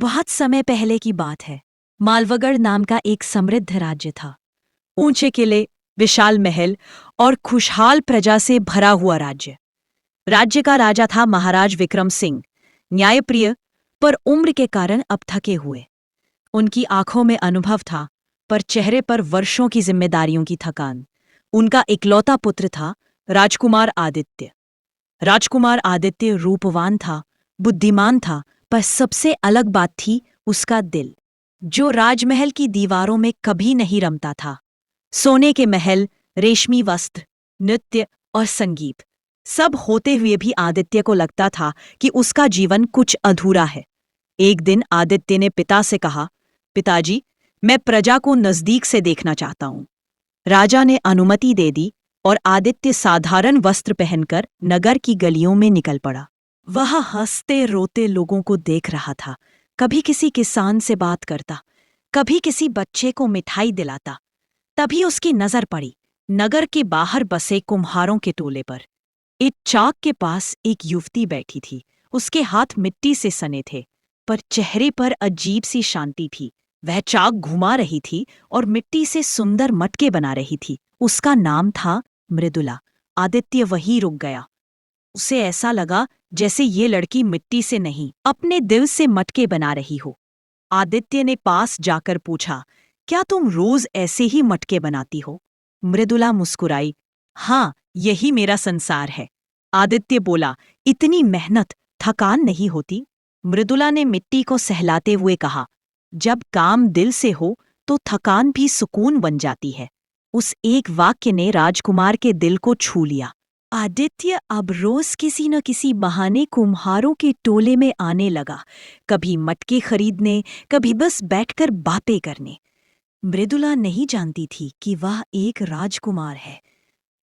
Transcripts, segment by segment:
बहुत समय पहले की बात है। मालवगढ़ नाम का एक समृद्ध राज्य था। ऊंचे किले, विशाल महल और खुशहाल प्रजा से भरा हुआ राज्य। राज्य का राजा था महाराज विक्रम सिंह, न्यायप्रिय पर उम्र के कारण अब थके हुए। उनकी आंखों में अनुभव था, पर चेहरे पर वर्षों की जिम्मेदारियों की थकान। उनका इकलौता पुत्र था राजकुमार आदित्य। राजकुमार आदित्य रूपवान था, बुद्धिमान था, पर सबसे अलग बात थी उसका दिल, जो राजमहल की दीवारों में कभी नहीं रमता था। सोने के महल, रेशमी वस्त्र, नृत्य और संगीत सब होते हुए भी आदित्य को लगता था कि उसका जीवन कुछ अधूरा है। एक दिन आदित्य ने पिता से कहा, पिताजी, मैं प्रजा को नजदीक से देखना चाहता हूं। राजा ने अनुमति दे दी और आदित्य साधारण वस्त्र पहनकर नगर की गलियों में निकल पड़ा। वह हंसते रोते लोगों को देख रहा था, कभी किसी किसान से बात करता, कभी किसी बच्चे को मिठाई दिलाता। तभी उसकी नजर पड़ी नगर के बाहर बसे कुम्हारों के टोले पर। एक चाक के पास एक युवती बैठी थी। उसके हाथ मिट्टी से सने थे, पर चेहरे पर अजीब सी शांति थी। वह चाक घुमा रही थी और मिट्टी से सुंदर मटके बना रही थी। उसका नाम था मृदुला। आदित्य वहीं रुक गया। उसे ऐसा लगा जैसे ये लड़की मिट्टी से नहीं, अपने दिल से मटके बना रही हो। आदित्य ने पास जाकर पूछा, क्या तुम रोज ऐसे ही मटके बनाती हो? मृदुला मुस्कुराई, हाँ, यही मेरा संसार है। आदित्य बोला, इतनी मेहनत, थकान नहीं होती? मृदुला ने मिट्टी को सहलाते हुए कहा, जब काम दिल से हो तो थकान भी सुकून बन जाती है। उस एक वाक्य ने राजकुमार के दिल को छू लिया। आदित्य अब रोज किसी न किसी बहाने कुम्हारों के टोले में आने लगा, कभी मटके खरीदने, कभी बस बैठकर बातें करने। मृदुला नहीं जानती थी कि वह एक राजकुमार है।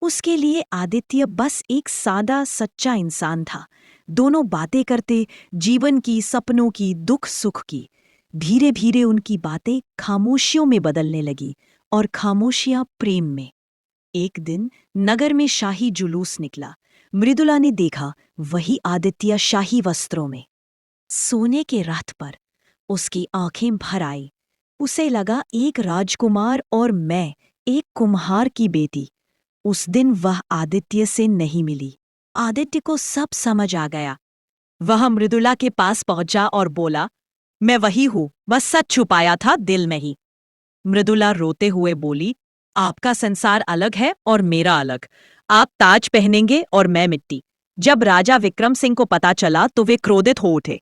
उसके लिए आदित्य बस एक सादा सच्चा इंसान था। दोनों बातें करते, जीवन की, सपनों की, दुख सुख की। धीरे धीरे उनकी बातें खामोशियों में बदलने लगी और खामोशियां प्रेम में। एक दिन नगर में शाही जुलूस निकला। मृदुला ने देखा वही आदित्य शाही वस्त्रों में, सोने के रथ पर। उसकी आंखें भर आई। उसे लगा एक राजकुमार और मैं, एक कुम्हार की बेटी। उस दिन वह आदित्य से नहीं मिली। आदित्य को सब समझ आ गया। वह मृदुला के पास पहुंचा और बोला, मैं वही हूं, बस सच छुपाया था दिल में ही। मृदुला रोते हुए बोली, आपका संसार अलग है और मेरा अलग। आप ताज पहनेंगे और मैं मिट्टी। जब राजा विक्रम सिंह को पता चला तो वे क्रोधित हो उठे।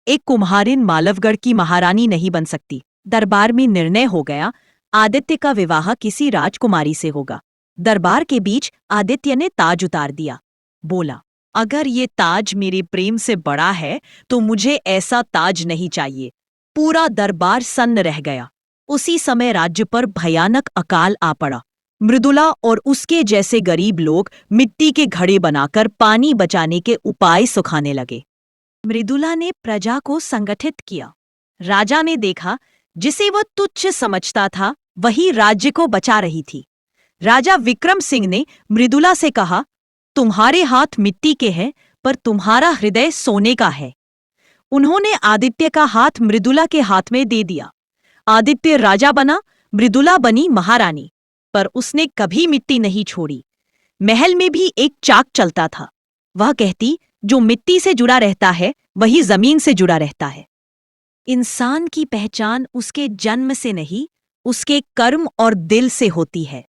एक कुम्हारिन मालवगढ़ की महारानी नहीं बन सकती। दरबार में निर्णय हो गया, आदित्य का विवाह किसी राजकुमारी से होगा। दरबार के बीच आदित्य ने ताज उतार दिया। बोला, अगर ये ताज मेरे प्रेम से बड़ा है तो मुझे ऐसा ताज नहीं चाहिए। पूरा दरबार सन्न रह गया। उसी समय राज्य पर भयानक अकाल आ पड़ा। मृदुला और उसके जैसे गरीब लोग मिट्टी के घड़े बनाकर पानी बचाने के उपाय सुखाने लगे। मृदुला ने प्रजा को संगठित किया। राजा ने देखा, जिसे वह तुच्छ समझता था वही राज्य को बचा रही थी। राजा विक्रम सिंह ने मृदुला से कहा, तुम्हारे हाथ मिट्टी के हैं, पर तुम्हारा हृदय सोने का है। उन्होंने आदित्य का हाथ मृदुला के हाथ में दे दिया। आदित्य राजा बना, मृदुला बनी महारानी, पर उसने कभी मिट्टी नहीं छोड़ी। महल में भी एक चाक चलता था। वह कहती, जो मिट्टी से जुड़ा रहता है वही जमीन से जुड़ा रहता है। इंसान की पहचान उसके जन्म से नहीं, उसके कर्म और दिल से होती है।